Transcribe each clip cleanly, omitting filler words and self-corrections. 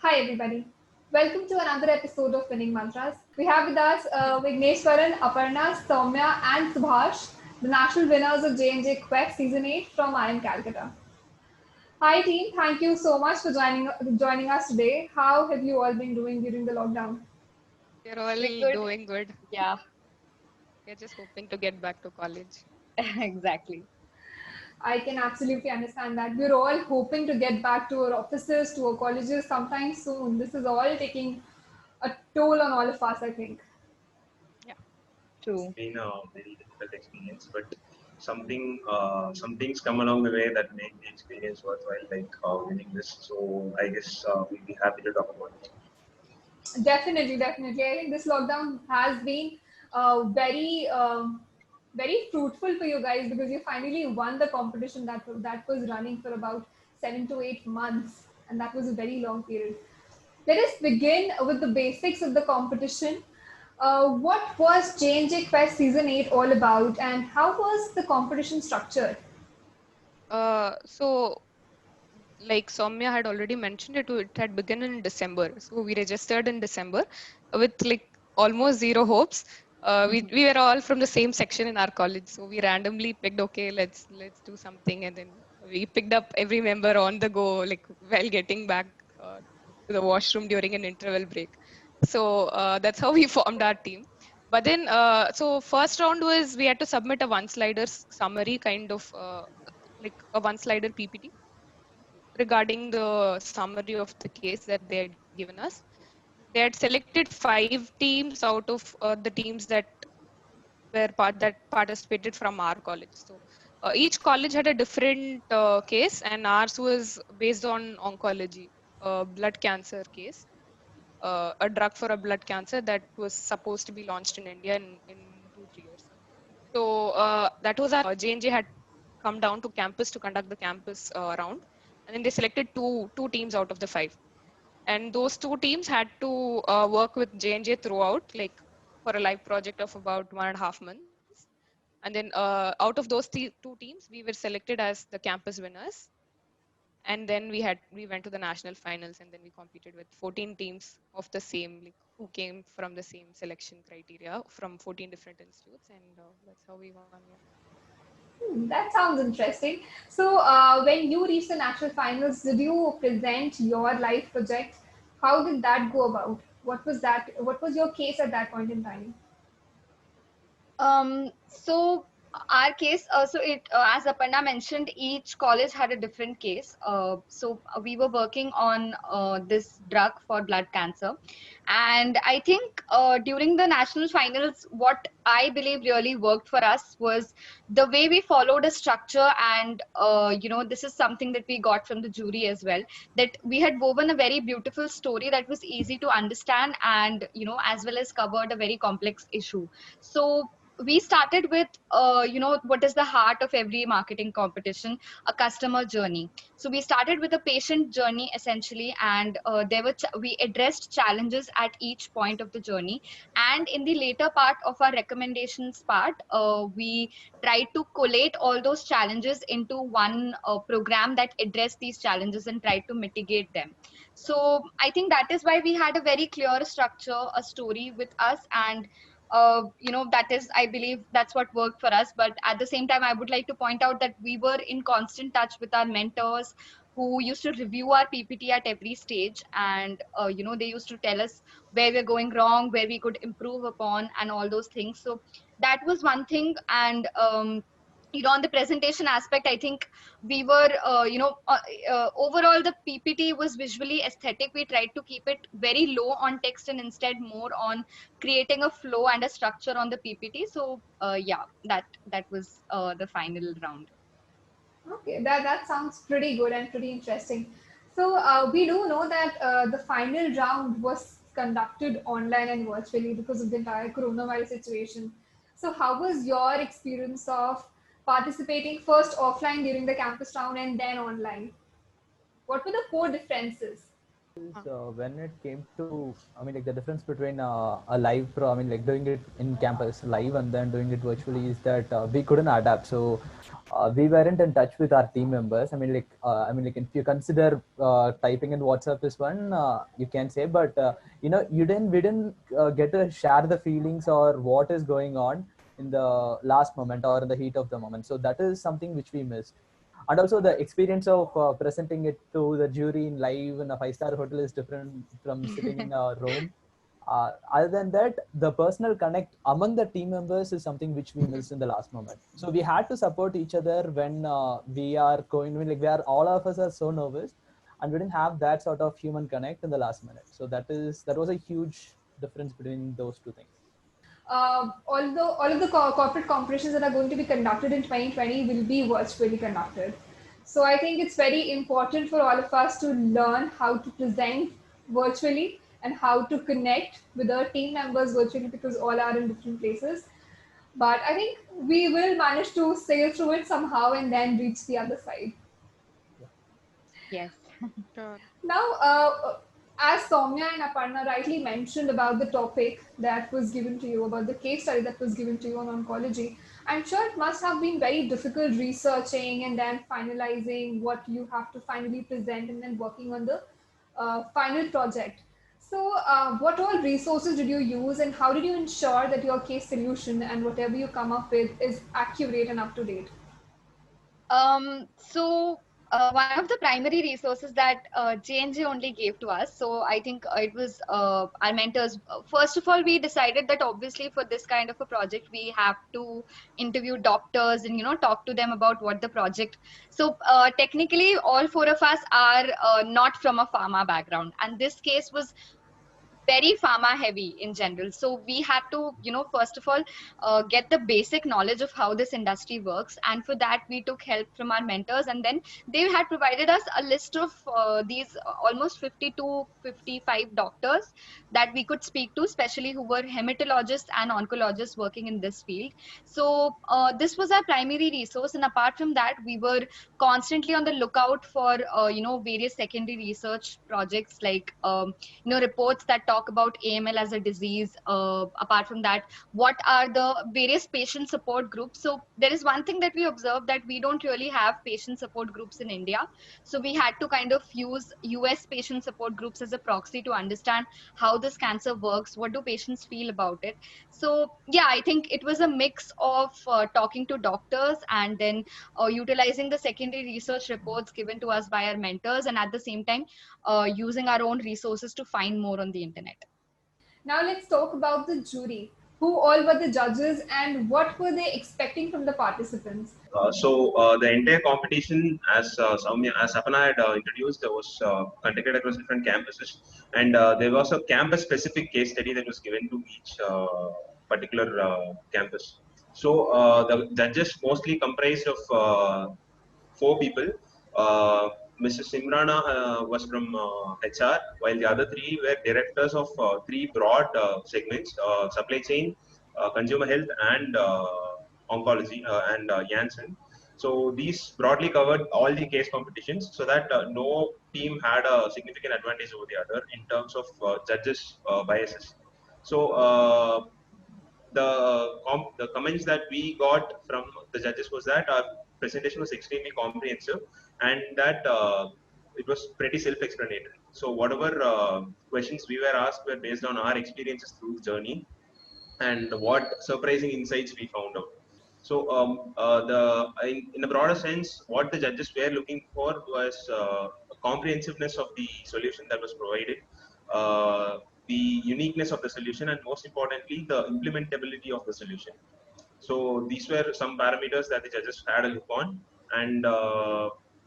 Hi everybody. Welcome to another episode of Winning Mantras. We have with us Vikneswaran, Aparna, Saumya and Subhas, the national winners of J&J Quest Season 8 from IIM Calcutta. Hi team, thank you so much for joining us today. How have you all been doing during the lockdown? We're all We're good. doing good. Yeah, We're just hoping to get back to college. exactly. I can absolutely understand that. We're all hoping to get back to our offices, to our colleges sometime soon. This is all taking a toll on all of us, I think. Yeah. It's True. been a very difficult experience, but some things come along the way that make the experience worthwhile, like winning this. So I guess we'll be happy to talk about it. Definitely, definitely. I think this lockdown has been very fruitful for you guys because you finally won the competition that was running for about 7 to 8 months, and that was a very long period. Let us begin with the basics of the competition. What was J&J Quest Season 8 all about, and how was the competition structured? So like Saumya had already mentioned it had begun in December. So we registered in December with like almost zero hopes. We were all from the same section in our college, so we randomly picked, okay, let's do something, and then we picked up every member on the go, like while getting back to the washroom during an interval break. So that's how we formed our team. But then, so first round was we had to submit a one-slider summary, kind of like a one-slider PPT regarding the summary of the case that they had given us. They had selected 5 teams out of the teams that participated from our college. So each college had a different case, and ours was based on oncology, blood cancer case, a drug for a blood cancer that was supposed to be launched in India in 2 3 years. So that was our J&J had come down to campus to conduct the campus round, and then they selected two teams out of the 5, and those 2 teams had to work with J&J throughout, like for a live project of about 1.5 months. And then out of those 2 teams, we were selected as the campus winners, and then we went to the national finals, and then we competed with 14 teams of the same, like who came from the same selection criteria from 14 different institutes, and that's how we won. Yeah. That sounds interesting. So, when you reached the national finals, did you present your life project? How did that go about? What was that? What was your case at that point in time? So our case, so it as Aparna mentioned, each college had a different case. We were working on this drug for blood cancer, and I think during the national finals, what I believe really worked for us was the way we followed a structure, and this is something that we got from the jury as well. That we had woven a very beautiful story that was easy to understand, and as well as covered a very complex issue. So we started with what is the heart of every marketing competition, a customer journey. So we started with a patient journey essentially, and we addressed challenges at each point of the journey, and in the later part of our recommendations part, we tried to collate all those challenges into one program that addressed these challenges and tried to mitigate them. So I think that is why we had a very clear structure, a story with us, and that is, I believe, that's what worked for us. But at the same time, I would like to point out that we were in constant touch with our mentors, who used to review our PPT at every stage, and they used to tell us where we're going wrong, where we could improve upon, and all those things. So that was one thing. And on the presentation aspect, I think we were overall the PPT was visually aesthetic. We tried to keep it very low on text and instead more on creating a flow and a structure on the PPT. So yeah, that was the final round. Okay, that sounds pretty good and pretty interesting. So, we do know that the final round was conducted online and virtually because of the entire coronavirus situation. So, how was your experience of participating first offline during the campus round and then online? What were the core differences? When it came to, I mean, like the difference between a live pro, I mean, like doing it in campus live and then doing it virtually is that we couldn't adapt. So we weren't in touch with our team members. I mean, like if you consider typing in WhatsApp is one, you can say, but we didn't get to share the feelings or what is going on in the last moment or in the heat of the moment. So that is something which we missed. And also the experience of presenting it to the jury in live in a five-star hotel is different from sitting in a room. Other than that, the personal connect among the team members is something which we missed in the last moment. So we had to support each other when we are going, like all of us are so nervous, and we didn't have that sort of human connect in the last minute. So that was a huge difference between those two things. Although all of the corporate competitions that are going to be conducted in 2020 will be virtually conducted. So I think it's very important for all of us to learn how to present virtually and how to connect with our team members virtually because all are in different places. But I think we will manage to sail through it somehow and then reach the other side. Yes. Sure. Now, as Saumya and Aparna rightly mentioned about the topic that was given to you, about the case study that was given to you on oncology, I'm sure it must have been very difficult researching and then finalizing what you have to finally present and then working on the final project. So, what all resources did you use and how did you ensure that your case solution and whatever you come up with is accurate and up to date? One of the primary resources that J&J only gave to us. So I think it was our mentors. First of all, we decided that obviously for this kind of a project, we have to interview doctors and talk to them about what the project. So technically, all four of us are not from a pharma background, and this case was very pharma heavy in general. So we had to, first of all, get the basic knowledge of how this industry works. And for that, we took help from our mentors. And then they had provided us a list of these almost 50 to 55 doctors that we could speak to, especially who were hematologists and oncologists working in this field. So this was our primary resource. And apart from that, we were constantly on the lookout for, various secondary research projects like, reports that talk about AML as a disease. Apart from that, what are the various patient support groups? So there is one thing that we observed, that we don't really have patient support groups in India. So we had to kind of use US patient support groups as a proxy to understand how this cancer works, what do patients feel about it. So yeah, I think it was a mix of talking to doctors and then utilizing the secondary research reports given to us by our mentors, and at the same time using our own resources to find more on the internet. Now let's talk about the jury. Who all were the judges and what were they expecting from the participants? The entire competition, as Aparna had introduced, was conducted across different campuses, and there was a campus-specific case study that was given to each particular campus. So the judges mostly comprised of four people. Uh, Mrs. Simrana was from HR, while the other three were directors of three broad segments: supply chain, consumer health, and oncology, and Janssen. So these broadly covered all the case competitions, so that no team had a significant advantage over the other in terms of judges' biases. So the comments that we got from the judges was that our presentation was extremely comprehensive, and that it was pretty self-explanatory. So whatever questions we were asked were based on our experiences through the journey and what surprising insights we found out. So, in a broader sense, what the judges were looking for was a comprehensiveness of the solution that was provided, the uniqueness of the solution, and most importantly, the implementability of the solution. So these were some parameters that the judges had a look on, and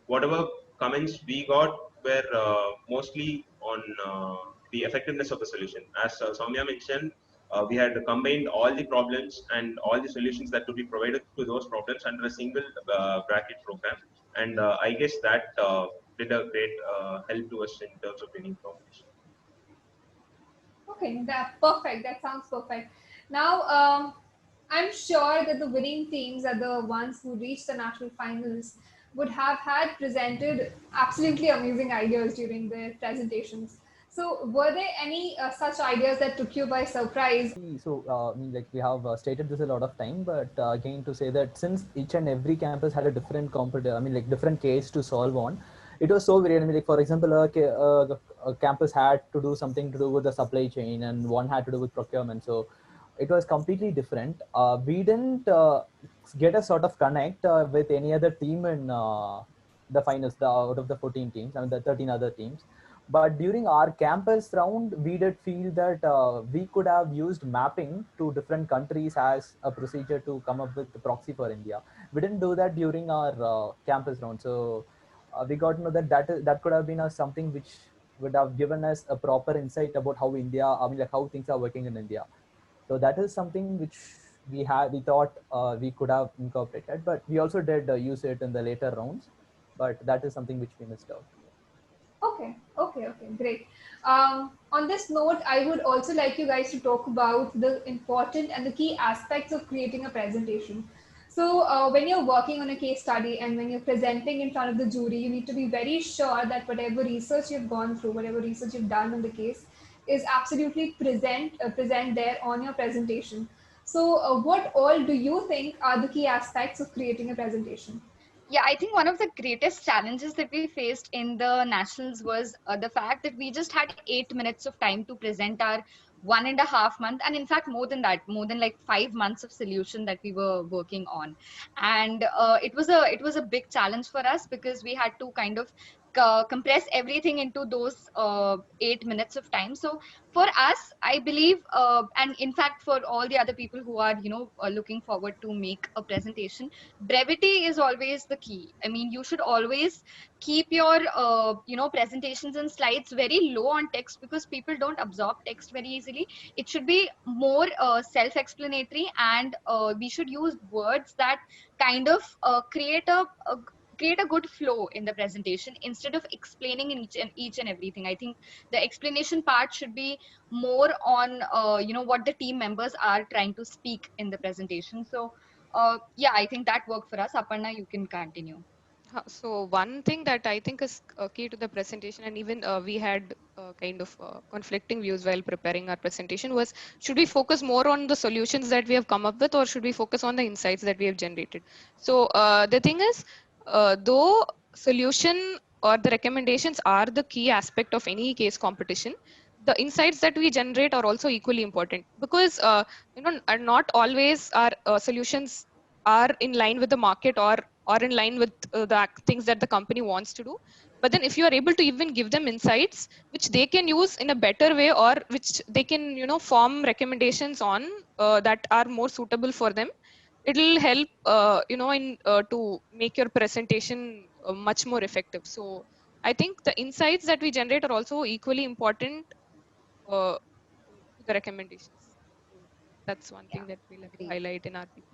whatever comments we got were mostly on the effectiveness of the solution. As Saumya mentioned, we had combined all the problems and all the solutions that could be provided to those problems under a single bracket program, and I guess that did a great help to us in terms of winning competition. Okay, that perfect. That sounds perfect. Now, I'm sure that the winning teams are the ones who reach the national finals. would have had presented absolutely amazing ideas during their presentations. So, were there any such ideas that took you by surprise? So, I mean, like we have stated this a lot of time, but again to say that since each and every campus had a different I mean, like different case to solve on, it was so weird. I mean, like for example, a campus had to do something to do with the supply chain, and one had to do with procurement. So, it was completely different. We didn't get a sort of connect with any other team in the finals, out of the 14 teams, I mean the 13 other teams. But during our campus round, we did feel that we could have used mapping to different countries as a procedure to come up with the proxy for India. We didn't do that during our campus round. So we got to know that that could have been something which would have given us a proper insight about how India, I mean, like how things are working in India. So that is something which we thought we could have incorporated, but we also did use it in the later rounds. But that is something which we missed out. Okay, great. On this note, I would also like you guys to talk about the important and the key aspects of creating a presentation. So, when you're working on a case study and when you're presenting in front of the jury, you need to be very sure that whatever research you've gone through, whatever research you've done on the case, is absolutely present there on your presentation. So, what all do you think are the key aspects of creating a presentation? Yeah, I think one of the greatest challenges that we faced in the nationals was the fact that we just had 8 minutes of time to present our 1.5 month, and in fact more than that, more than like 5 months of solution that we were working on. And it was a big challenge for us because we had to kind of compress everything into those 8 minutes of time. So for us, I believe, and in fact for all the other people who are looking forward to make a presentation, brevity is always the key. I mean, you should always keep your presentations and slides very low on text, because people don't absorb text very easily. It should be more self explanatory, and we should use words that kind of create a good flow in the presentation instead of explaining in each and everything. I think the explanation part should be more on what the team members are trying to speak in the presentation. So yeah, I think that worked for us. Aparna, you can continue. So one thing that I think is key to the presentation, and even we had kind of conflicting views while preparing our presentation, was should we focus more on the solutions that we have come up with, or should we focus on the insights that we have generated? So the thing is, though solution or the recommendations are the key aspect of any case competition, the insights that we generate are also equally important, because are not always our solutions are in line with the market, or in line with the things that the company wants to do. But then if you are able to even give them insights which they can use in a better way, or which they can form recommendations on that are more suitable for them, it will help in to make your presentation much more effective. So I think the insights that we generate are also equally important to the recommendations. So that's one Yeah, thing that we like to agreed. highlight in our PPTs.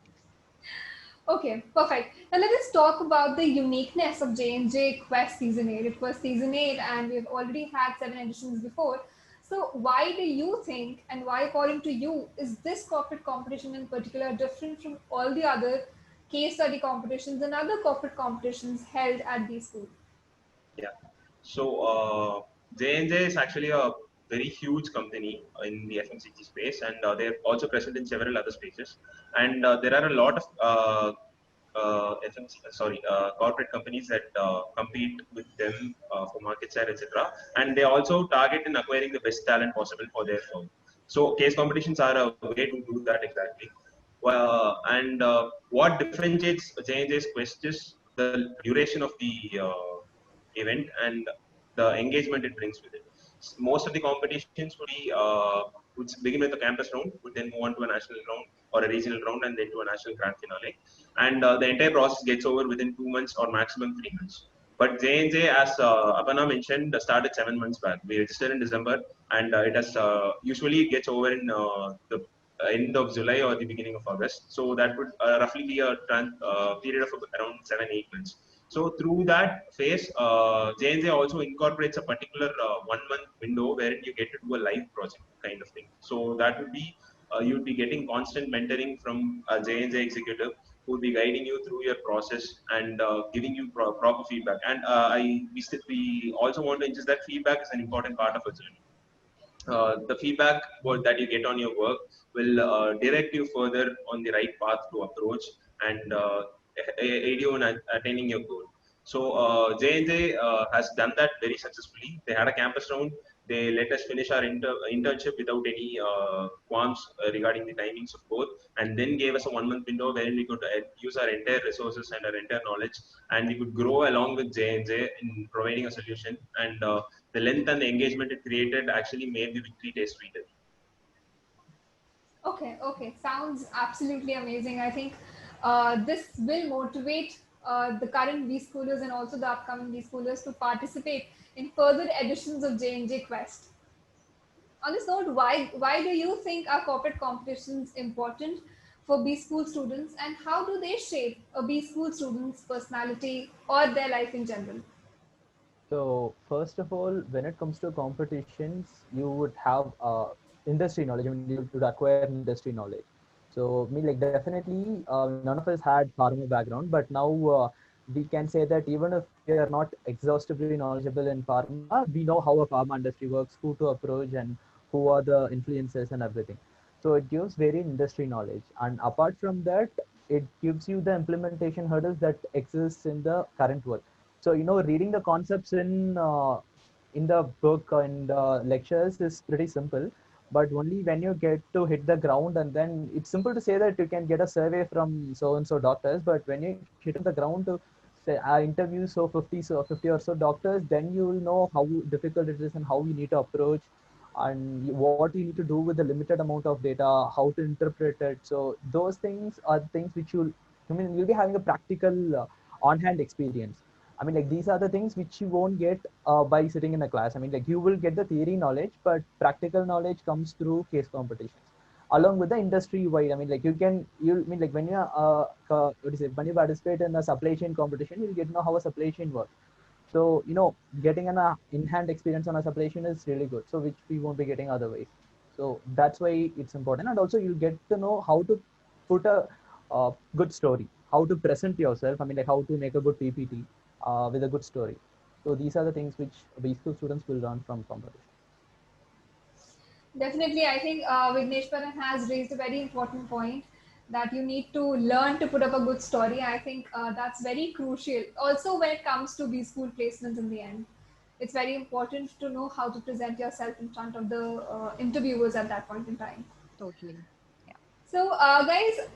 Okay, perfect. Now let us talk about the uniqueness of J&J Quest Season 8. It was Season 8 and we've already had 7 editions before. So why do you think, and why according to you, is this corporate competition in particular different from all the other case study competitions and other corporate competitions held at these schools? Yeah. So J&J is actually a very huge company in the FMCG space, and they're also present in several other spaces. And there are a lot of corporate companies that compete with them for market share, etc. And they also target in acquiring the best talent possible for their firm. So case competitions are a way to do that exactly. And what differentiates J&J's Quest is the duration of the event and the engagement it brings with it. Most of the competitions would begin with a campus round, would then move on to a national round or a regional round, and then to a national grand finale. And the entire process gets over within 2 months or maximum 3 months. But J&J, as Aparna mentioned, started 7 months back. We registered in December, and it has usually gets over in the end of July or the beginning of August. So that would roughly be a period of around 7-8 months. So through that phase, J&J also incorporates a particular 1 month window wherein you get to do a live project kind of thing. So that would be you'd be getting constant mentoring from a J&J executive who will be guiding you through your process and giving you proper feedback. And we also want to insist that feedback is an important part of a journey. The feedback that you get on your work will direct you further on the right path to approach and aid you in attaining your goal. So J&J has done that very successfully. They had a campus round. They let us finish our internship without any qualms regarding the timings of both, and then gave us a 1 month window wherein we could use our entire resources and our entire knowledge, and we could grow along with J&J in providing a solution. And the length and the engagement it created actually made the victory taste sweeter. Okay, sounds absolutely amazing. I think this will motivate the current B schoolers and also the upcoming B schoolers to participate in further editions of J&J Quest. On this note, why do you think are corporate competitions important for B school students, and how do they shape a B school student's personality or their life in general? So first of all, when it comes to competitions, you would have industry knowledge. I mean, you would acquire industry knowledge. So, I mean, like definitely, none of us had pharma background, but now we can say that even if we are not exhaustively knowledgeable in pharma, we know how a pharma industry works, who to approach, and who are the influencers and everything. So it gives very industry knowledge, and apart from that, it gives you the implementation hurdles that exists in the current world. So reading the concepts in the book and lectures is pretty simple, but only when you get to hit the ground, and then it's simple to say that you can get a survey from so and so doctors, but when you hit on the ground to say interview so 50 or so doctors, then you will know how difficult it is and how you need to approach and what you need to do with the limited amount of data, how to interpret it. So those things are things which you'll be having a practical on-hand experience. I mean, like these are the things which you won't get by sitting in a class. I mean, like you will get the theory knowledge, but practical knowledge comes through case competitions, along with the industry wide. I mean, like you mean like when you when you participate in a supply chain competition, you'll get to know how a supply chain works. So getting an in-hand experience on a supply chain is really good. So which we won't be getting otherwise. So that's why it's important, and also you'll get to know how to put a good story, how to present yourself. I mean, like how to make a good PPT with a good story. So these are the things which B school students will learn from competition. Definitely, I think Vikneswaran has raised a very important point that you need to learn to put up a good story. I think that's very crucial. Also, when it comes to B school placements in the end, it's very important to know how to present yourself in front of the interviewers at that point in time. Totally. Yeah. So, guys,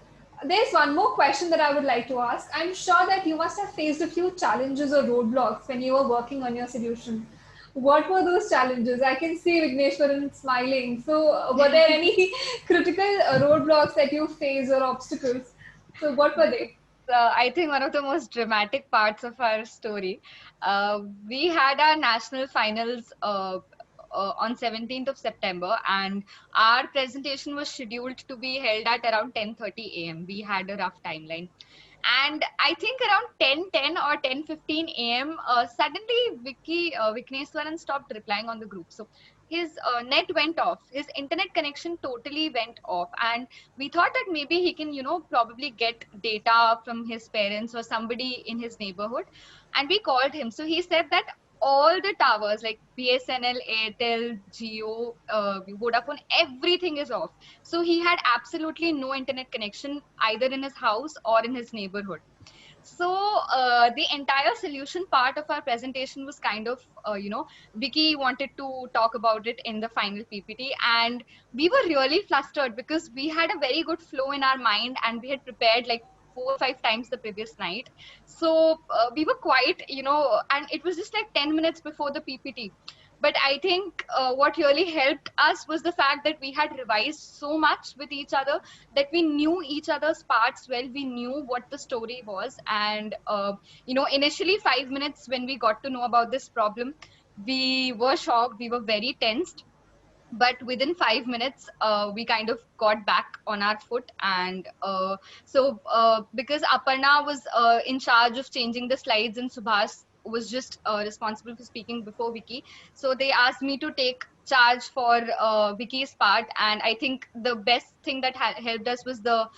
there's one more question that I would like to ask. I'm sure that you must have faced a few challenges or roadblocks when you were working on your solution. What were those challenges? I can see Vikneswaran smiling. So, were there any critical roadblocks that you faced or obstacles? So, what were they? I think one of the most dramatic parts of our story. We had our national finals on 17th of September, and our presentation was scheduled to be held at around 10:30 a.m. We had a rough timeline. And I think around 10:10 or 10:15 a.m., suddenly Vikneswaran stopped replying on the group. So his net went off. His internet connection totally went off. And we thought that maybe he can, probably get data from his parents or somebody in his neighborhood. And we called him. So he said that all the towers like BSNL, Airtel, Jio, Vodafone, everything is off. So he had absolutely no internet connection either in his house or in his neighborhood. So the entire solution part of our presentation was kind of, Vicky wanted to talk about it in the final PPT, and we were really flustered because we had a very good flow in our mind and we had prepared like 4 or 5 times the previous night. So we were quite, and it was just like 10 minutes before the PPT. But I think what really helped us was the fact that we had revised so much with each other that we knew each other's parts well. We knew what the story was. And, initially 5 minutes when we got to know about this problem, we were shocked. We were very tensed. But within 5 minutes, we kind of got back on our foot. And because Aparna was in charge of changing the slides and Subhas was just responsible for speaking before Vicky, so they asked me to take charge for Vicky's part. And I think the best thing that helped us was the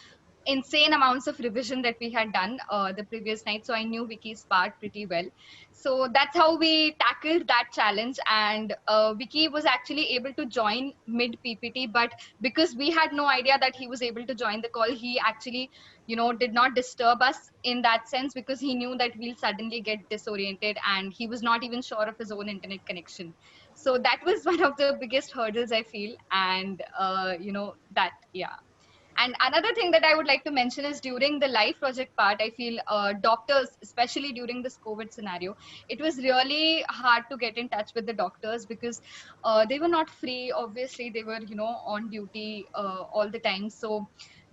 insane amounts of revision that we had done the previous night. So I knew Vicky's part pretty well. So that's how we tackled that challenge. And Vicky was actually able to join mid PPT, but because we had no idea that he was able to join the call, he actually, did not disturb us in that sense, because he knew that we'll suddenly get disoriented, and he was not even sure of his own internet connection. So that was one of the biggest hurdles, I feel. And that, yeah. And another thing that I would like to mention is during the live project part, I feel doctors, especially during this COVID scenario, it was really hard to get in touch with the doctors, because they were not free. Obviously, they were, on duty all the time. So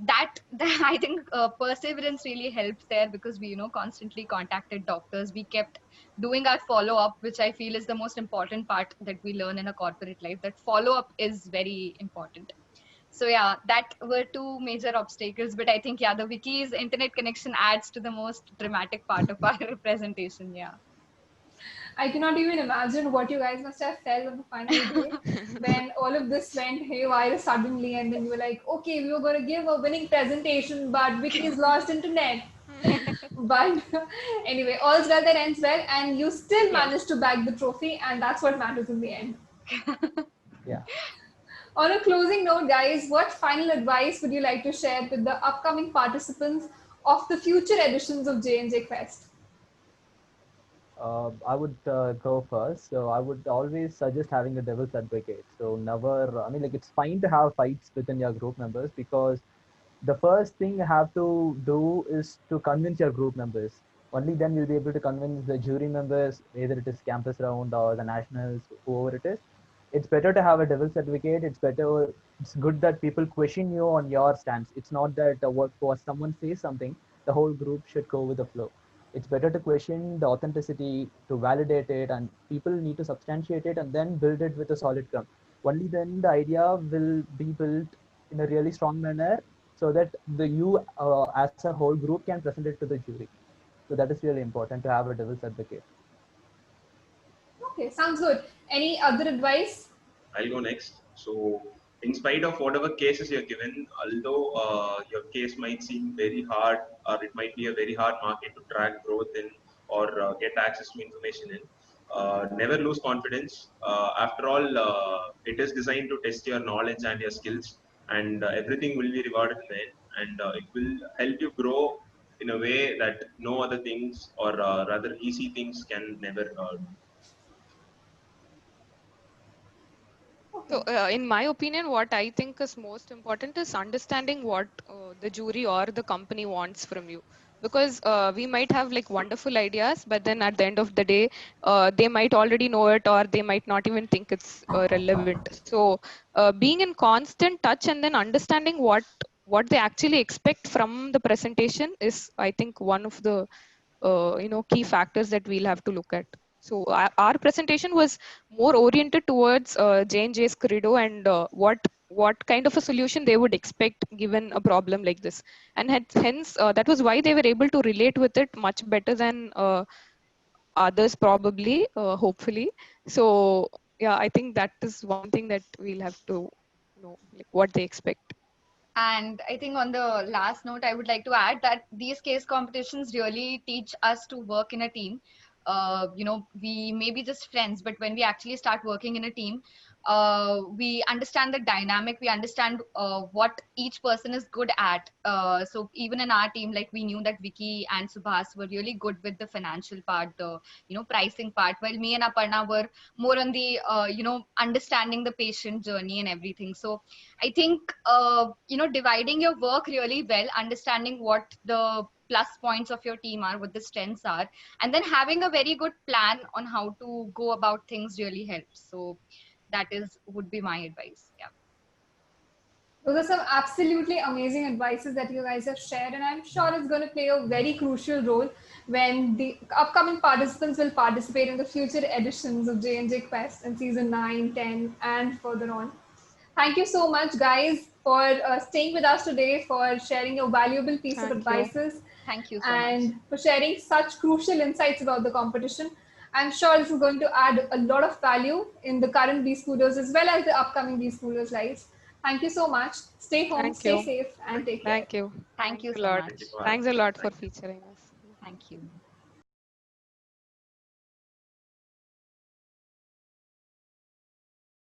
that I think perseverance really helped there, because we, constantly contacted doctors. We kept doing our follow up, which I feel is the most important part that we learn in a corporate life. That follow up is very important. So yeah, that were two major obstacles. But I think, yeah, the Wiki's internet connection adds to the most dramatic part of our presentation. Yeah. I cannot even imagine what you guys must have felt on the final day when all of this went haywire suddenly, and then you were like, okay, we were going to give a winning presentation, but Vicky's lost internet. But anyway, all's well that ends well, and you still Yes. managed to bag the trophy, and that's what matters in the end. Yeah. On a closing note, guys, what final advice would you like to share with the upcoming participants of the future editions of J&J Quest? I would go first. So I would always suggest having a devil's advocate. So never, I mean, like it's fine to have fights within your group members, because the first thing you have to do is to convince your group members. Only then you'll be able to convince the jury members, either it is campus round or the nationals, whoever it is. It's better to have a devil's advocate. It's good that people question you on your stance. It's not that what for someone says something, the whole group should go with the flow. It's better to question the authenticity, to validate it, and people need to substantiate it and then build it with a solid ground. Only then the idea will be built in a really strong manner, so that the you as a whole group can present it to the jury. So that is really important to have a devil's advocate. Okay, sounds good. Any other advice? I'll go next. So, in spite of whatever cases you're given, although your case might seem very hard, or it might be a very hard market to track growth in, or get access to information in, never lose confidence. After all, it is designed to test your knowledge and your skills, and everything will be rewarded in the end, and it will help you grow in a way that no other things, or rather easy things, can never do. So, in my opinion, what I think is most important is understanding what the jury or the company wants from you. Because we might have like wonderful ideas, but then at the end of the day, they might already know it, or they might not even think it's relevant. So, being in constant touch and then understanding what they actually expect from the presentation is, I think, one of the key factors that we'll have to look at. So our presentation was more oriented towards J&J's credo, and what kind of a solution they would expect given a problem like this, and hence that was why they were able to relate with it much better than others, probably, hopefully. So yeah, I think that is one thing that we'll have to know, like what they expect. And I think on the last note, I would like to add that these case competitions really teach us to work in a team. We may be just friends, but when we actually start working in a team, we understand the dynamic. We understand what each person is good at. So even in our team, like we knew that Vicky and Subhas were really good with the financial part, the pricing part, while me and Aparna were more on the understanding the patient journey and everything. So I think, dividing your work really well, understanding what the plus points of your team are, what the strengths are, and then having a very good plan on how to go about things really helps. So that would be my advice. Yeah. Those are some absolutely amazing advices that you guys have shared, and I'm sure it's going to play a very crucial role when the upcoming participants will participate in the future editions of J&J Quest in season 9, 10, and further on. Thank you so much, guys, for staying with us today, for sharing your valuable piece of Thank you. advices, Thank you so and much. for sharing such crucial insights about the competition. I'm sure this is going to add a lot of value in the current B-Schoolers as well as the upcoming B-Schoolers' lives. Thank you so much. Stay home, Thank stay you. safe, and take care. Thank you. Thank you a so lot. much. Thank you, Thanks a lot for Thank you. featuring us. Thank you.